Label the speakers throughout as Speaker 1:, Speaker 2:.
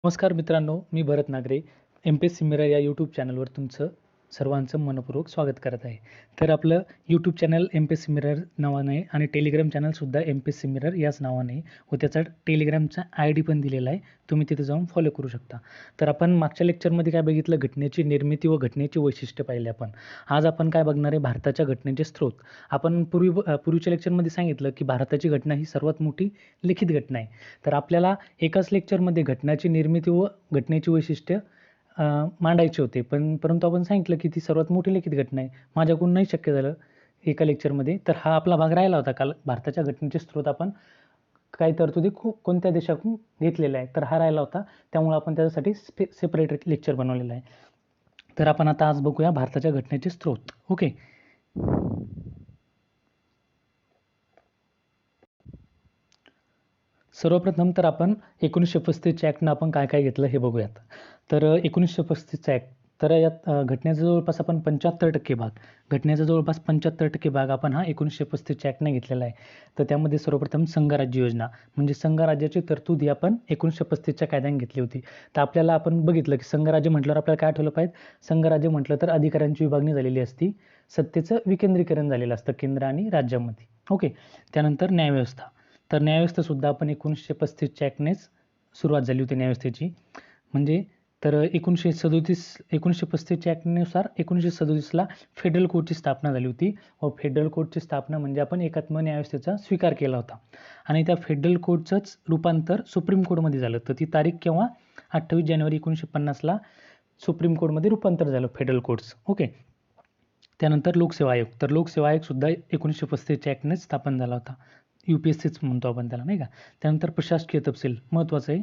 Speaker 1: नमस्कार मित्रांनो, मी भरत Nagare. MPSC mirror या यूट्यूब चॅनलवर तुमचं सर्वांचं मनःपूर्वक स्वागत करत आहे. तर आपलं यूट्यूब चॅनल एम-पी-एस-सी मिरर नावाने आहे आणि टेलिग्राम चॅनलसुद्धा एम-पी-एस-सी मिरर याच नावाने आहे व त्याचा टेलिग्रामचा ID पण दिलेला आहे. तुम्ही तिथे जाऊन फॉलो करू शकता. तर आपण मागच्या लेक्चरमध्ये काय बघितलं, घटनेची निर्मिती व घटनेची वैशिष्ट्य पाहिले आपण. आज आपण काय बघणार आहे, भारताच्या घटनेचे स्रोत. आपण पूर्वीच्या लेक्चरमध्ये सांगितलं की भारताची घटना ही सर्वात मोठी लिखित घटना आहे. तर आपल्याला एकाच लेक्चरमध्ये घटनाची निर्मिती व घटनेची वैशिष्ट्य मांडायचे होते. परंतु आपण सांगितलं की ती सर्वात मोठी लिखित घटना आहे. माझ्याकडून नाही शक्य झालं एका लेक्चरमध्ये. तर हा आपला भाग राहिला होता. काल भारताच्या घटनेचे स्रोत आपण काही तरतुदी कोणत्या देशाकडून घेतलेल्या आहे. तर हा राहिला होता. त्यामुळे आपण त्याच्यासाठी सेपरेट लेक्चर बनवलेलं आहे. तर आपण आता आज बघूया भारताच्या घटनेचे स्रोत. ओके. सर्वप्रथम तर आपण 1935च्या ॲक्टनं आपण काय काय घेतलं हे बघूयात. तर 1935चा ॲक्ट, तर यात घटनेचा जवळपास आपण 75% भाग, घटनेचा जवळपास 75% भाग आपण हा 1935च्या ॲक्टने घेतलेला आहे. तर त्यामध्ये सर्वप्रथम संघराज्य योजना म्हणजे संघराज्याची तरतूद ही आपण 1935च्या कायद्याने घेतली होती. तर आपल्याला आपण बघितलं की संघराज्य म्हटल्यावर आपल्याला काय आठवलं पाहिजे, संघराज्य म्हटलं तर अधिकारांची विभागणी झालेली असती, सत्तेचं विकेंद्रीकरण झालेलं असतं केंद्र आणि राज्यामध्ये. ओके. त्यानंतर न्यायव्यवस्था. तर न्यायव्यवस्थासुद्धा आपण 1935च्या ॲक्टनेच सुरुवात झाली होती न्यायव्यवस्थेची. म्हणजे तर 1935च्या ॲक्टनुसार 1937ला फेडरल कोर्टची स्थापना झाली होती व फेडरल कोर्टची स्थापना म्हणजे आपण एकात्म न्यायव्यवस्थेचा स्वीकार केला होता आणि त्या फेडरल कोर्टचंच रूपांतर सुप्रीम कोर्टमध्ये झालं. तर ती तारीख केव्हा, 28 जानेवारी 1950ला सुप्रीम कोर्टमध्ये रूपांतर झालं फेडरल कोर्टचं. ओके. त्यानंतर लोकसेवा आयोग. तर लोकसेवा आयोगसुद्धा 1935च्या ॲक्टनेच स्थापन झाला होता. UPSCच म्हणतो आपण त्याला, नाही का. त्यानंतर प्रशासकीय तपशील महत्त्वाचं आहे,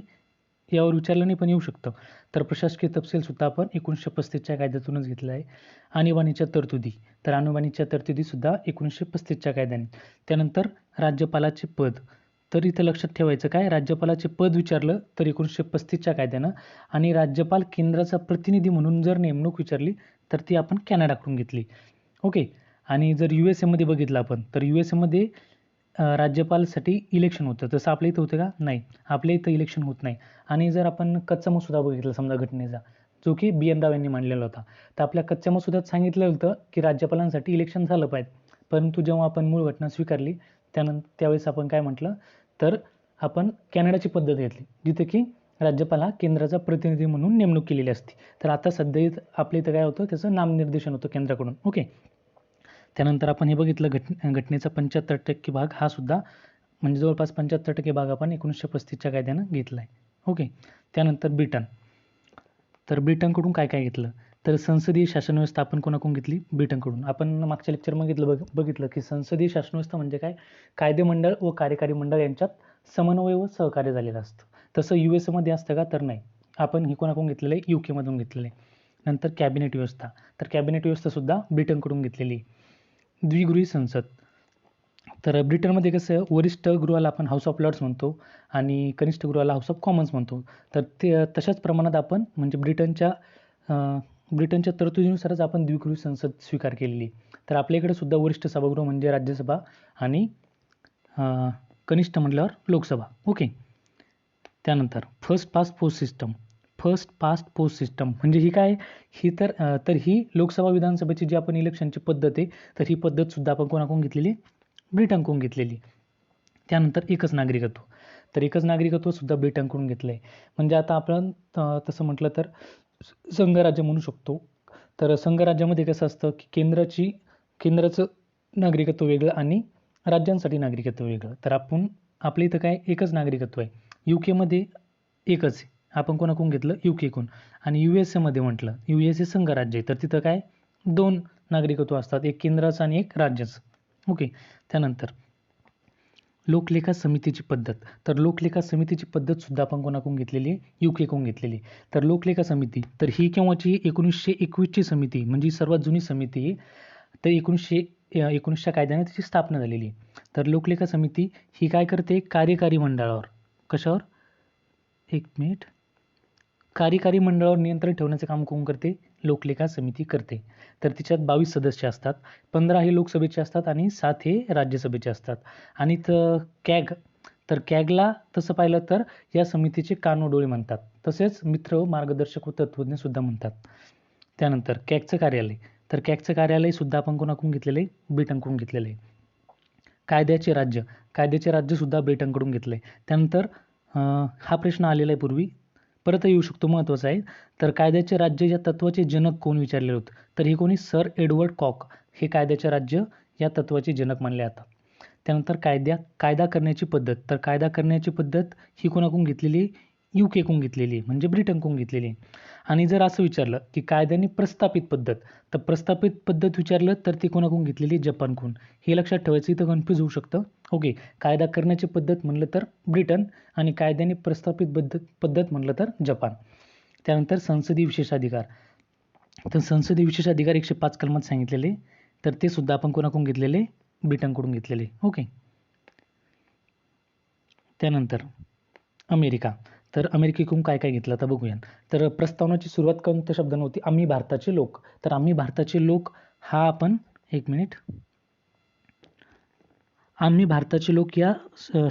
Speaker 1: यावर विचारलं नाही पण येऊ शकतं. तर प्रशासकीय तपशीलसुद्धा आपण 1935च्या कायद्यातूनच घेतलं आहे. आणीबाणीच्या तरतुदी. तर आणीबाणीच्या तरतुदीसुद्धा 1935च्या कायद्याने. त्यानंतर राज्यपालाचे पद. तर इथं लक्षात ठेवायचं काय, राज्यपालाचे पद विचारलं तर 1935च्या कायद्यानं, आणि राज्यपाल केंद्राचा प्रतिनिधी म्हणून जर नेमणूक विचारली तर ती आपण कॅनडाकडून घेतली. ओके. आणि जर USA मध्ये बघितलं आपण तर USA मध्ये राज्यपालसाठी इलेक्शन होतं. तसं आपल्या इथं होतं का? नाही. आपल्या इथं इलेक्शन होत नाही. आणि जर आपण कच्चा मसुदा बघितला समजा घटनेचा, जो की BN राव यांनी मांडलेला होता, तर आपल्या कच्च्या मसुद्यात सांगितलं होतं की राज्यपालांसाठी इलेक्शन झालं पाहिजे. परंतु जेव्हा आपण मूळ घटना स्वीकारली त्यावेळेस आपण काय म्हटलं, तर आपण कॅनडाची पद्धत घेतली, जिथे की राज्यपाल हा केंद्राचा प्रतिनिधी म्हणून नेमणूक केलेली असते. तर आता सध्या आपल्या इथं काय होतं, त्याचं नामनिर्देशन होतं केंद्राकडून. ओके. त्यानंतर आपण हे बघितलं घटनेचा 75% भाग हा सुद्धा म्हणजे जवळपास 75% भाग आपण 1935च्या कायद्यानं घेतला आहे. ओके. त्यानंतर ब्रिटन. तर ब्रिटनकडून काय काय घेतलं, तर संसदीय शासनव्यवस्था आपण कोणाकडून घेतली, ब्रिटनकडून. आपण मागच्या लेक्चरमध्ये बघितलं की संसदीय शासनव्यवस्था म्हणजे काय, कायदेमंडळ व कार्यकारी मंडळ यांच्यात समन्वय व सहकार्य झालेलं असतं. तसं USA मध्ये असतं का, तर नाही. आपण हे कोणाकडून घेतलेलं आहे, UK मधून घेतलेलं आहे. नंतर कॅबिनेट व्यवस्था. तर कॅबिनेट व्यवस्थासुद्धा ब्रिटनकडून घेतलेली आहे. द्विगृही संसद. तर ब्रिटनमध्ये कसं, वरिष्ठ गृहाला आपण हाऊस ऑफ लॉर्ड्स म्हणतो आणि कनिष्ठ गृहाला हाऊस ऑफ कॉमन्स म्हणतो. तर ते तशाच प्रमाणात आपण म्हणजे ब्रिटनच्या तरतुदीनुसारच आपण द्विगृही संसद स्वीकार केलेली. तर आपल्याकडे सुद्धा वरिष्ठ सभागृह म्हणजे राज्यसभा आणि कनिष्ठ म्हटल्यावर लोकसभा. ओके. त्यानंतर first past post system. First past post system म्हणजे ही काय, ही तर ही लोकसभा विधानसभेची जी आपण इलेक्शनची पद्धत आहे, तर ही पद्धतसुद्धा आपण कोणाकडून घेतलेली, ब्रिटनकडून घेतलेली. त्यानंतर एकच नागरिकत्व. तर एकच नागरिकत्वसुद्धा ब्रिटनकडून घेतलं आहे. म्हणजे आता आपण तसं म्हटलं तर संघराज्य म्हणू शकतो. तर संघराज्यामध्ये कसं असतं की केंद्राचं नागरिकत्व वेगळं आणि राज्यांसाठी नागरिकत्व वेगळं. तर आपल्या इथं काय एकच नागरिकत्व आहे. UK मध्ये एकच आहे. आपण कोणाकडून घेतलं, UK कडून. आणि USA मध्ये म्हटलं, USA संघराज्य आहे, तर तिथं काय 2 नागरिकत्व असतात, एक केंद्राचं आणि एक राज्याचं. ओके. त्यानंतर लोकलेखा समितीची पद्धत. तर लोकलेखा समितीची पद्धतसुद्धा आपण कोणाकडून घेतलेली आहे, UK कडून घेतलेली. तर लोकलेखा समिती, तर ही केव्हाची, 1921ची समिती म्हणजे सर्वात जुनी समिती आहे. तर 1919च्या कायद्याने त्याची स्थापना झालेली आहे. तर लोकलेखा समिती ही काय करते, कार्यकारी मंडळावर, कशावर, एक मिनिट, कार्यकारी मंडळावर नियंत्रण ठेवण्याचं काम कोण करते, लोकलेखा समिती करते. तर तिच्यात 22 सदस्य असतात. 15 हे लोकसभेचे असतात आणि 7 हे राज्यसभेचे असतात. आणि कॅग तर कॅगला तसं पाहिलं तर या समितीचे कानडोळे म्हणतात, तसेच मित्र, मार्गदर्शक व तत्त्वज्ञ सुद्धा म्हणतात. त्यानंतर कॅगचं कार्यालय, तर कॅगचं कार्यालय सुद्धा आपण कोणाकडून घेतलेलं आहे? ब्रिटनकडून घेतलेलं आहे. कायद्याचे राज्य, कायद्याचे राज्य सुद्धा ब्रिटनकडून घेतलं आहे. त्यानंतर हा प्रश्न आलेला आहे पूर्वी, परत येऊ शकतो, महत्त्वाचा आहे. तर कायद्याचे राज्य या तत्वाचे जनक कोण विचारले होते? तर हे कोणी? सर एडवर्ड कॉक हे कायद्याचे राज्य या तत्वाचे जनक मानले जातात. त्यानंतर कायदा करण्याची पद्धत, तर कायदा करण्याची पद्धत ही कोणाकडून घेतलेली? युकेकडून घेतलेली, म्हणजे ब्रिटनकडून घेतलेली. आणि जर असं विचारलं की कायद्याने प्रस्थापित पद्धत, तर प्रस्थापित पद्धत विचारलं तर ती कोणाकडून घेतलेली? जपानकडून. हे लक्षात ठेवायचं, इथं कन्फ्यूज होऊ शकतं. ओके, कायदा करण्याची पद्धत म्हणलं तर ब्रिटन आणि कायद्याने प्रस्थापित पद्धत म्हणलं तर जपान. त्यानंतर संसदीय विशेषाधिकार, तर संसदीय विशेषाधिकार 105 कलमात सांगितलेले, तर ते सुद्धा आपण कोणाकडून घेतलेले? ब्रिटनकडून घेतलेले. ओके. त्यानंतर अमेरिका, तर अमेरिकेकडून काय काय घेतलं आता बघूया. तर प्रस्तावनाची सुरुवात कोणत्या शब्दानं होती? आम्ही भारताचे लोक. तर आम्ही भारताचे लोक हा आपण, एक मिनिट, आम्ही भारताचे लोक या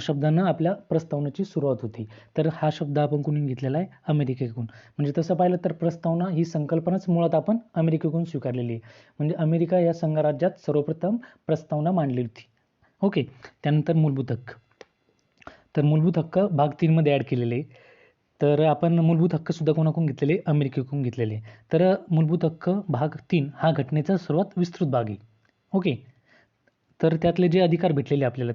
Speaker 1: शब्दानं आपल्या प्रस्तावनेची सुरुवात होती. तर हा शब्द आपण कुठून घेतलेला आहे? अमेरिकेकडून. म्हणजे तसं पाहिलं तर प्रस्तावना ही संकल्पनाच मुळात आपण अमेरिकेकडून स्वीकारलेली आहे. म्हणजे अमेरिका या संघराज्यात सर्वप्रथम प्रस्तावना मांडली होती. ओके. त्यानंतर मूलभूत हक्क, तर मूलभूत हक्क भाग 3 मध्ये ॲड केलेले. तर आपण मूलभूत हक्क सुद्धा कोणाकडून घेतलेले? अमेरिकेकडून घेतलेले. तर मूलभूत हक्क भाग 3 हा घटनेचा सर्वात विस्तृत भाग आहे. ओके. तर त्यातले जे अधिकार भेटलेले आपल्याला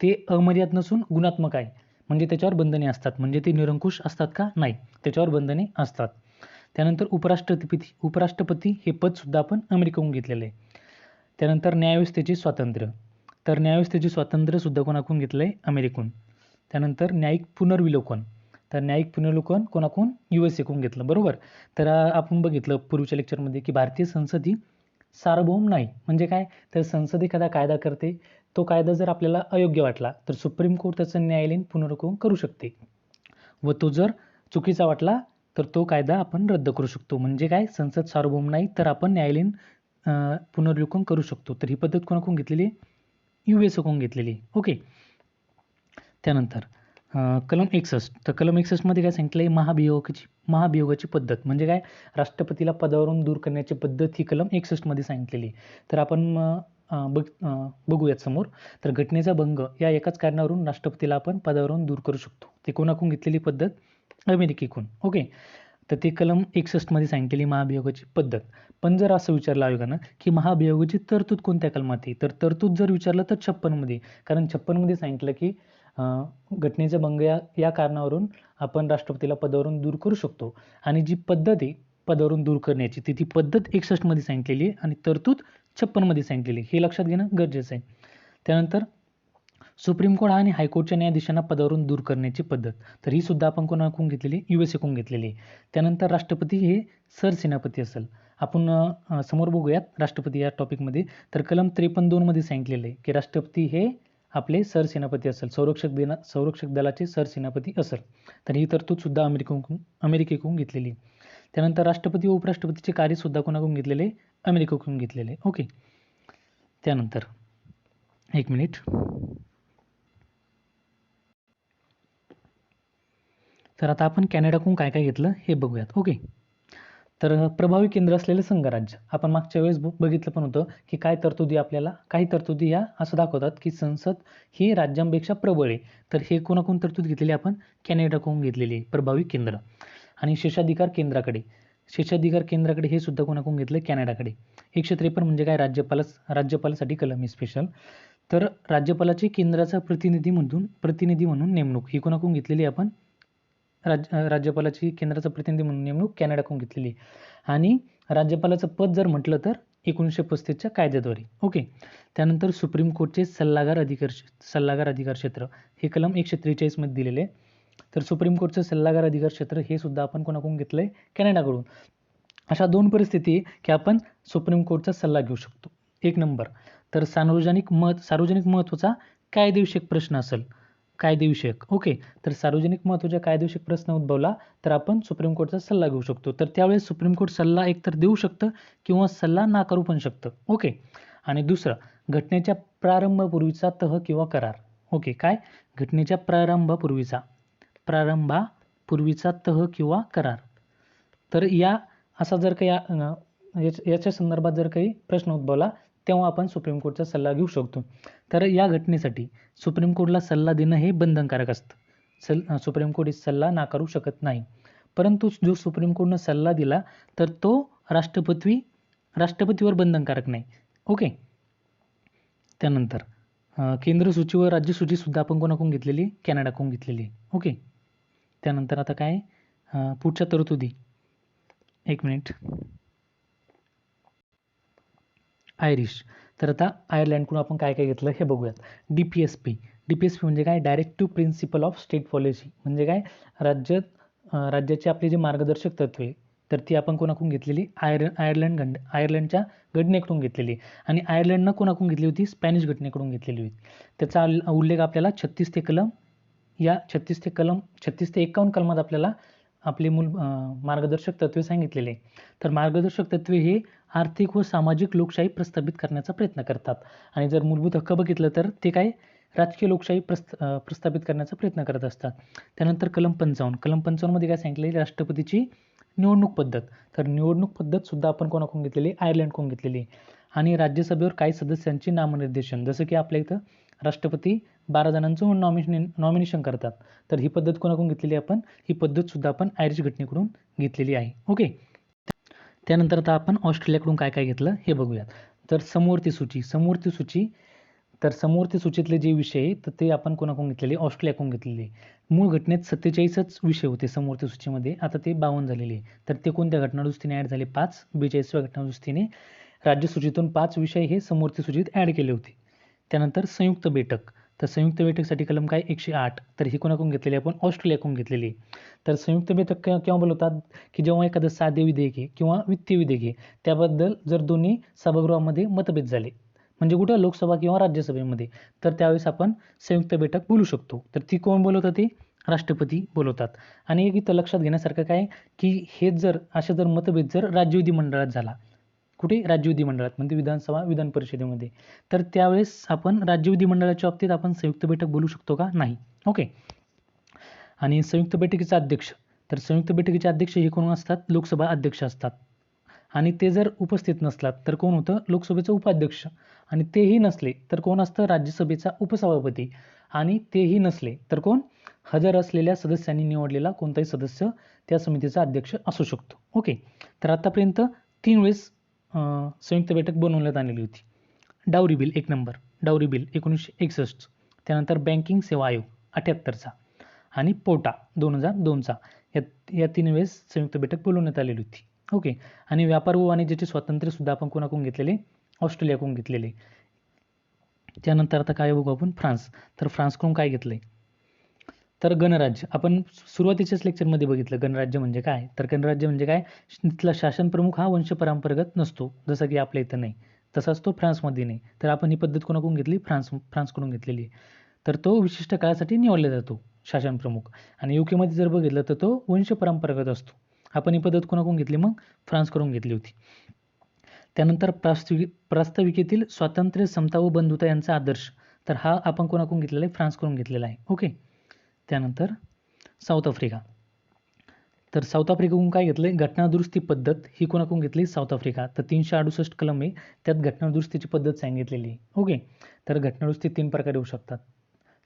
Speaker 1: ते अमर्याद नसून गुणात्मक आहे. म्हणजे त्याच्यावर बंधने असतात. म्हणजे ते निरंकुश असतात का? नाही, त्याच्यावर बंधने असतात. त्यानंतर उपराष्ट्रपती हे पदसुद्धा आपण अमेरिकेकडून घेतलेलं आहे. त्यानंतर न्यायव्यवस्थेचे स्वातंत्र्य, तर न्यायव्यवस्थेचे स्वातंत्र्य सुद्धा कोणाकडून घेतलं आहे? अमेरिकेकडून. त्यानंतर न्यायिक पुनर्विलोकन, तर न्यायिक पुनर्विलोकन कोणाकडून? USA कडून घेतलं, बरोबर. तर आपण बघितलं पूर्वीच्या लेक्चरमध्ये की भारतीय संसद ही सार्वभौम नाही. म्हणजे काय? तर संसद एखादा कायदा करते, तो कायदा जर आपल्याला अयोग्य वाटला तर सुप्रीम कोर्ट त्याचं न्यायालयीन पुनर्विलोकन करू शकते, व तो जर चुकीचा वाटला तर तो कायदा आपण रद्द करू शकतो. म्हणजे काय? संसद सार्वभौम नाही तर आपण न्यायालयीन पुनर्विलोकन करू शकतो. तर ही पद्धत कोणाकडून घेतलेली? USA कडून घेतलेली. ओके. त्यानंतर कलम 61, तर कलम 61 मध्ये काय सांगितलं आहे? महाभियोगाची पद्धत. म्हणजे काय? राष्ट्रपतीला पदावरून दूर करण्याची पद्धत ही कलम 61 मध्ये सांगितलेली. तर आपण बघूयात समोर. तर घटनेचा भंग या एकाच कारणावरून राष्ट्रपतीला आपण पदावरून दूर करू शकतो. ते कोणाकडून घेतलेली पद्धत? अमेरिकेकडून. ओके. तर ते कलम 61 मध्ये सांगितलेली महाभियोगाची पद्धत. पण जर असं विचारलं आयोगानं की महाभियोगाची तरतूद कोणत्या कलमात आहे, तर तरतूद जर विचारलं तर 56 मध्ये. कारण 56 मध्ये सांगितलं की घटनेचा भंग या कारणावरून आपण राष्ट्रपतीला पदावरून दूर करू शकतो. आणि जी पद्धत आहे पदावरून दूर करण्याची ती पद्धत 61 मध्ये सांगितलेली आहे आणि तरतूद 56 मध्ये सांगितलेली आहे. हे लक्षात घेणं गरजेचं आहे. त्यानंतर सुप्रीम कोर्ट आणि हायकोर्टच्या न्यायाधीशांना पदावरून दूर करण्याची पद्धत, तर ही सुद्धा आपण कोणाकडून घेतलेली? USA कडून घेतलेली आहे. त्यानंतर राष्ट्रपती हे सरसेनापती असेल. आपण समोर बघूयात राष्ट्रपती या टॉपिकमध्ये. तर कलम 53(2) मध्ये सांगितलेलं आहे की राष्ट्रपती हे आपले सरसेनापती असेल, संरक्षक दलाचे सरसेनापती असेल. तर ही तरतूद सुद्धा अमेरिकेकडून घेतलेली. त्यानंतर राष्ट्रपती व उपराष्ट्रपतीचे कार्य सुद्धा कोणाकडून घेतलेले? अमेरिकेकडून घेतलेले. ओके. त्यानंतर एक मिनिट. तर आता आपण कॅनडाकडून काय काय घेतलं हे बघूयात. ओके. तर प्रभावी केंद्र असलेलं संघराज्य, आपण मागच्या वेळेस बघितलं पण होतं की काही तरतुदी या असं दाखवतात की संसद ही राज्यांपेक्षा प्रबळ आहे. तर हे कोणाकडून तरतूद घेतलेली? आपण कॅनडाकडून घेतलेली आहे, प्रभावी केंद्र. आणि शेषाधिकार केंद्राकडे हे सुद्धा कोणाकडून घेतलं? कॅनडाकडे. 153 म्हणजे काय? राज्यपालासाठी कलम आहे स्पेशल. तर राज्यपालाची केंद्राचा प्रतिनिधी म्हणून नेमणूक ही कोणाकडून घेतलेली? आपण राज्यपालाची केंद्राचा प्रतिनिधी म्हणून नेमणूक कॅनडाकडून घेतलेली. आणि राज्यपालाचं पद जर म्हटलं तर 1935च्या कायद्याद्वारे. ओके. त्यानंतर सुप्रीम कोर्टचे सल्लागार अधिकार क्षेत्र हे कलम 143 मध्ये दिलेले आहे. तर सुप्रीम कोर्टचं सल्लागार अधिकार क्षेत्र हे सुद्धा आपण कोणाकडून घेतलंय? कॅनडाकडून. अशा दोन परिस्थिती की आपण सुप्रीम कोर्टचा सल्ला घेऊ शकतो. 1 नंबर, तर सार्वजनिक महत्त्वाचा कायदेविषयक प्रश्न असेल, कायदेविषयक. ओके. तर सार्वजनिक महत्त्वाचा कायदेविषयक प्रश्न उद्भवला तर आपण सुप्रीम कोर्टचा सल्ला घेऊ शकतो. तर त्यावेळेस सुप्रीम कोर्ट सल्ला एकतर देऊ शकतं किंवा सल्ला नाकारू पण शकतं. ओके. आणि दुसरं, घटनेच्या प्रारंभापूर्वीचा तह किंवा करार. ओके, काय घटनेच्या प्रारंभापूर्वीचा तह किंवा करार. तर असा जर काही याच्या संदर्भात जर काही प्रश्न उद्भवला तेव्हा आपण सुप्रीम कोर्टचा सल्ला घेऊ शकतो. तर या घटनेसाठी सुप्रीम कोर्टला सल्ला देणं हे बंधनकारक असतं. सुप्रीम कोर्ट सल्ला नाकारू शकत नाही. परंतु जो सुप्रीम कोर्टनं सल्ला दिला तर तो राष्ट्रपतीवर बंधनकारक नाही. ओके. त्यानंतर केंद्र सूची व राज्य सूची सुद्धा आपण कोणाकडून घेतलेली, कॅनडाकडून घेतलेली. ओके. त्यानंतर आता काय पुढच्या तरतुदी, एक मिनिट. आयरिश. तर आता आयर्लंडकडून आपण काय काय घेतलं हे बघूयात. DPSP म्हणजे काय, directive principle of state policy. म्हणजे काय, राज्याची आपली जी मार्गदर्शक तत्वे तर ती आपण कोणाकडून घेतलेली, आयर्लंडच्या घटनेकडून घेतलेली. आणि आयर्लंडनं कोणाकडून घेतली होती, स्पॅनिश घटनेकडून घेतलेली होती. त्याचा उल्लेख आपल्याला 36 ते 51 कलमात आपल्याला आपले मार्गदर्शक तत्वे सांगितलेले. तर मार्गदर्शक तत्वे हे आर्थिक व सामाजिक लोकशाही प्रस्थापित करण्याचा प्रयत्न करतात. आणि जर मूलभूत हक्क बघितलं तर ते काय, राजकीय लोकशाही प्रस्थापित करण्याचा प्रयत्न करत असतात. त्यानंतर कलम 55 मध्ये काय सांगितले, राष्ट्रपतीची निवडणूक पद्धत. तर निवडणूक पद्धत सुद्धा आपण कोणाकडून घेतलेली, आयर्लंडकडून घेतलेली. आणि राज्यसभेवर काही सदस्यांची नामनिर्देशन, जसं की आपल्या इथं राष्ट्रपती 12 जणांचं नॉमिनेशन करतात. तर ही पद्धत कोणाकडून घेतलेली आपण, ही पद्धत सुद्धा आपण आयरिश घटनेकडून घेतलेली आहे. ओके. त्यानंतर आता आपण ऑस्ट्रेलियाकडून काय काय घेतलं हे बघूयात. तर समवर्ती सूची. तर समवर्ती सूचीतले जे विषय आहे तर ते आपण कोणाकडून घेतलेले, ऑस्ट्रेलियाकडून घेतलेले. मूळ घटनेत 47च विषय होते समवर्ती सूचीमध्ये, आता ते 52 झालेले. तर ते कोणत्या घटनादुरुस्तीने ॲड झाले, 5. 42व्या घटनादुरुस्तीने राज्य सूचीतून 5 विषय हे समवर्ती सूचीत ॲड केले होते. त्यानंतर संयुक्त बैठक. तर संयुक्त बैठकसाठी कलम काय, 108. तर ही कोणाकडून घेतलेली, आपण ऑस्ट्रेलियाकडून घेतलेली. तर संयुक्त बैठक केव्हा बोलवतात, की जेव्हा एखादं साधे विधेयक आहे किंवा वित्तीय विधेयक आहे त्याबद्दल जर दोन्ही सभागृहामध्ये मतभेद झाले, म्हणजे कुठं, लोकसभा किंवा राज्यसभेमध्ये, तर त्यावेळेस आपण संयुक्त बैठक बोलू शकतो. तर ती कोण बोलवतात, ते राष्ट्रपती बोलवतात. आणि एक इथं लक्षात घेण्यासारखं काय, की हे जर मतभेद जर राज्य विधिमंडळात झाला, कुठे, राज्य विधिमंडळात म्हणजे विधानसभा, विधान परिषदेमध्ये, तर त्यावेळेस आपण राज्य विधिमंडळाच्या बाबतीत आपण संयुक्त बैठक बोलू शकतो का, नाही. ओके. आणि संयुक्त बैठकीचा अध्यक्ष. तर संयुक्त बैठकीचे अध्यक्ष हे कोण असतात, लोकसभा अध्यक्ष असतात. आणि ते जर उपस्थित नसलात तर कोण होतं, लोकसभेचं उपाध्यक्ष. आणि तेही नसले तर कोण असतं, राज्यसभेचा उपसभापती. आणि तेही नसले तर कोण, हजर असलेल्या सदस्यांनी निवडलेला कोणताही सदस्य त्या समितीचा अध्यक्ष असू शकतो. ओके. तर आतापर्यंत 3 वेळेस संयुक्त बैठक बनवण्यात आलेली होती. Dowry bill 1 number, dowry bill 1961. त्यानंतर बँकिंग सेवा आयोग 78चा आणि पोटा 2002चा. या 3 वेळेस संयुक्त बैठक बोलवण्यात आलेली होती. ओके. आणि व्यापार व वाणिज्याचे स्वातंत्र्य सुद्धा आपण कोणाकडून घेतलेले, ऑस्ट्रेलियाकडून घेतलेले. त्यानंतर आता काय बघू आपण, फ्रान्स. तर फ्रान्सकडून काय घेतलंय, तर गणराज्य. आपण सुरुवातीच्याच लेक्चरमध्ये बघितलं गणराज्य म्हणजे काय. तर गणराज्य म्हणजे काय, तिथला शासन प्रमुख हा वंशपरंपरागत नसतो, जसं की आपल्या इथं नाही, तसाच तो फ्रान्समध्ये नाही. तर आपण ही पद्धत कोणाकडून घेतली, फ्रान्सकडून घेतलेली आहे. तर तो विशिष्ट काळासाठी निवडला जातो शासन प्रमुख. आणि UK मध्ये जर बघितलं तर तो वंशपरंपरागत असतो. आपण ही पद्धत कोणाकडून घेतली, मग फ्रान्सकडून घेतली होती. त्यानंतर प्रास्ताविकेतील स्वातंत्र्य, समता व बंधुता यांचा आदर्श. तर हा आपण कोणाकडून घेतलेला आहे, फ्रान्सकडून घेतलेला आहे. ओके. त्यानंतर साऊथ आफ्रिका. तर साऊथ आफ्रिकेकडून काय घेतलं, घटनादुरुस्ती पद्धत. ही कोणाकडून घेतली, साऊथ आफ्रिका. तर 368 कलम आहे, त्यात घटनादुरुस्तीची पद्धत सांगितलेली आहे. ओके. तर घटनादुरुस्ती 3 प्रकारे होऊ शकतात,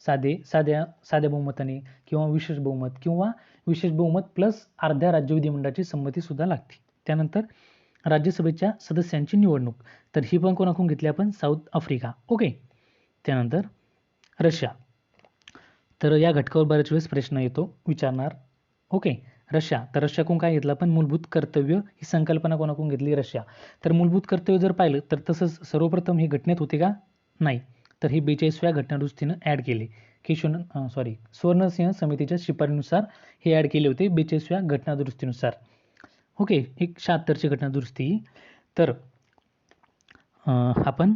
Speaker 1: साध्या बहुमताने किंवा विशेष बहुमत, किंवा विशेष बहुमत प्लस अर्ध्या राज्य विधिमंडळाची संमती सुद्धा लागते. त्यानंतर राज्यसभेच्या सदस्यांची निवडणूक. तर ही पण कोणाकडून घेतली आपण, साऊथ आफ्रिका. ओके. त्यानंतर रशिया. तर या घटकावर बऱ्याच वेळेस प्रश्न येतो, विचारणार. ओके. रशिया. तर रशियाकडून काय घेतलं आपण, मूलभूत कर्तव्य. ही संकल्पना कोणाकडून घेतली, रशिया. तर मूलभूत कर्तव्य जर पाहिलं तर तसंच सर्वप्रथम हे घटनेत होते का, नाही. तर ही 42व्या घटनादुरुस्तीनं ॲड केले, स्वर्णसिंह समितीच्या शिफारशीनुसार हे ॲड केले होते 42व्या घटनादुरुस्तीनुसार. ओके. 76ची घटनादुरुस्ती. तर आपण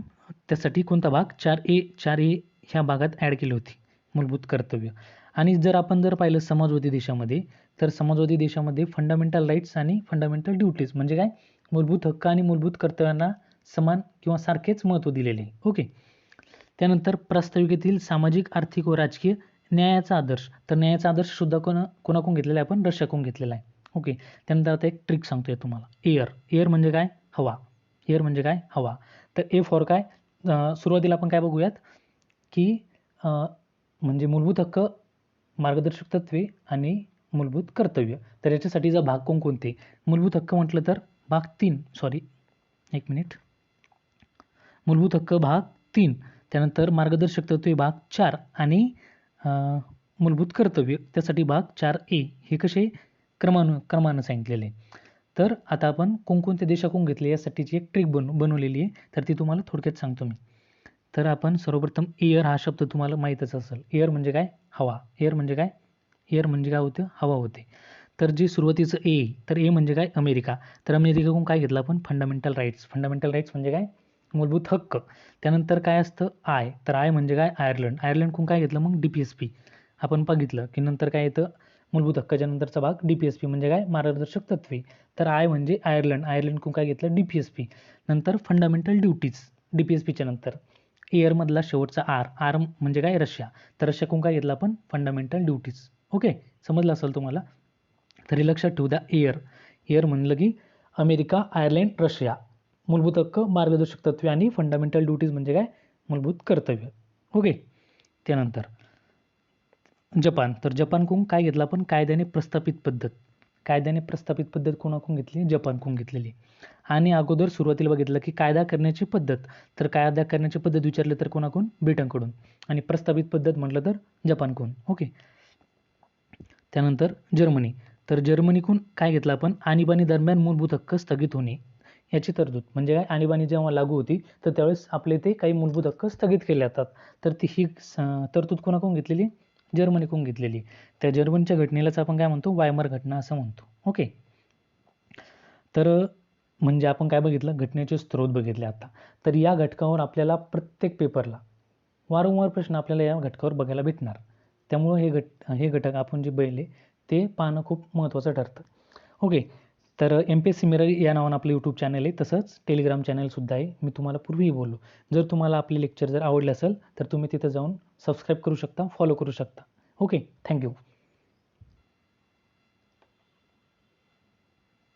Speaker 1: त्यासाठी कोणता भाग, 4A ह्या भागात ॲड केली होती मूलभूत कर्तव्य. आणि जर पाहिलं समाजवादी देशामध्ये, तर समाजवादी देशामध्ये फंडामेंटल राईट्स आणि फंडामेंटल ड्युटीज म्हणजे काय, मूलभूत हक्क आणि मूलभूत कर्तव्यांना समान किंवा सारखेच महत्त्व दिलेले. ओके. त्यानंतर प्रास्ताविकेतील सामाजिक, आर्थिक व राजकीय न्यायाचा आदर्श. तर न्यायाचा आदर्श सुद्धा कोणाकडून घेतलेला आहे? आपण रशियाकडून घेतलेला आहे. ओके. त्यानंतर आता एक ट्रिक सांगतोय तुम्हाला. एअर. एअर म्हणजे काय? हवा. एअर म्हणजे काय? हवा. तर ए फॉर काय? सुरुवातीला आपण काय बघूयात की म्हणजे मूलभूत हक्क, मार्गदर्शक तत्वे आणि मूलभूत कर्तव्य. तर याच्यासाठीचा भाग कोणकोणते? मूलभूत हक्क म्हटलं तर भाग 3, सॉरी एक मिनिट, मूलभूत हक्क भाग 3, त्यानंतर मार्गदर्शक तत्वे भाग 4 आणि मूलभूत कर्तव्य त्यासाठी भाग 4A हे कसे क्रमानं सांगितलेले. तर आता आपण कोणकोणत्या देशाकडून घेतले यासाठीची एक ट्रिक बनवलेली आहे, तर ती तुम्हाला थोडक्यात सांगतो मी. तर आपण सर्वप्रथम एअर हा शब्द तुम्हाला माहीतच असेल. एअर म्हणजे काय? हवा. एअर म्हणजे काय? एअर म्हणजे काय होतं? हवा होते. तर जे सुरुवातीचं ए, तर ए म्हणजे काय? अमेरिका. तर अमेरिकेकडून काय घेतलं आपण? Fundamental rights. फंडामेंटल राईट्स म्हणजे काय? मूलभूत हक्क. त्यानंतर काय असतं? आय. तर आय म्हणजे काय? आयर्लंड. आयर्लंडकडून काय घेतलं मग? DPSP. आपण बघितलं की नंतर काय येतं? मूलभूत हक्काच्या नंतरचा भाग DPSP म्हणजे काय? मार्गदर्शक तत्वे. तर आय म्हणजे आयर्लंड. आयर्लंडकडून काय घेतलं? DPSP. नंतर फंडामेंटल ड्युटीज DPSPच्या नंतर. एअरमधला शेवटचा आर. आर म्हणजे काय? रशिया. तर रशियाकडून काय घेतलं आपण? Fundamental duties. ओके, समजलं असेल तुम्हाला. तरी लक्षात ठेवू द्या एअर. एअर म्हणलं की अमेरिका, आयर्लंड, रशिया. मूलभूत हक्क, मार्गदर्शक तत्वे आणि फंडामेंटल ड्युटीज म्हणजे काय? मूलभूत कर्तव्य. ओके. त्यानंतर जपान. तर जपानकडून काय घेतलं आपण? कायद्याने प्रस्थापित पद्धत. कायद्याने प्रस्थापित पद्धत कोणाकडून घेतली? जपानकडून घेतलेली. आणि अगोदर सुरुवातीला बघितलं की कायदा करण्याची पद्धत. तर कायदा करण्याची पद्धत विचारलं तर कोणाकडून? ब्रिटनकडून. आणि प्रस्थापित पद्धत म्हटलं तर जपानकडून. ओके. त्यानंतर जर्मनी. तर जर्मनीकडून काय घेतलं आपण? आणीबाणी दरम्यान मूलभूत हक्क स्थगित होणे याची तरतूद. म्हणजे काय? आणीबाणी जेव्हा लागू होती तर त्यावेळेस आपले ते काही मूलभूत हक्क स्थगित केले जातात. तर ती ही तरतूद कोणाकडून घेतलेली? जर्मनीकडून घेतलेली. त्या जर्मनीच्या घटनेलाच आपण काय म्हणतो? वायमार घटना असं म्हणतो. ओके. तर म्हणजे आपण काय बघितलं? घटनेचे स्रोत बघितले आता. तर या घटकावर आपल्याला प्रत्येक पेपरला वारंवार प्रश्न आपल्याला या घटकावर बघायला भेटणार. त्यामुळं हे घटक आपण जे बघितले ते पाहणं खूप महत्त्वाचं ठरतं. ओके. तर MPSC मिरर या नावानं आपलं यूट्यूब चॅनल आहे, तसंच टेलिग्राम चॅनलसुद्धा आहे. मी तुम्हाला पूर्वीही बोललो. जर तुम्हाला आपले लेक्चर जर आवडले असेल तर तुम्ही तिथं जाऊन सबस्क्राईब करू शकता, फॉलो करू शकता. ओके. थँक्यू.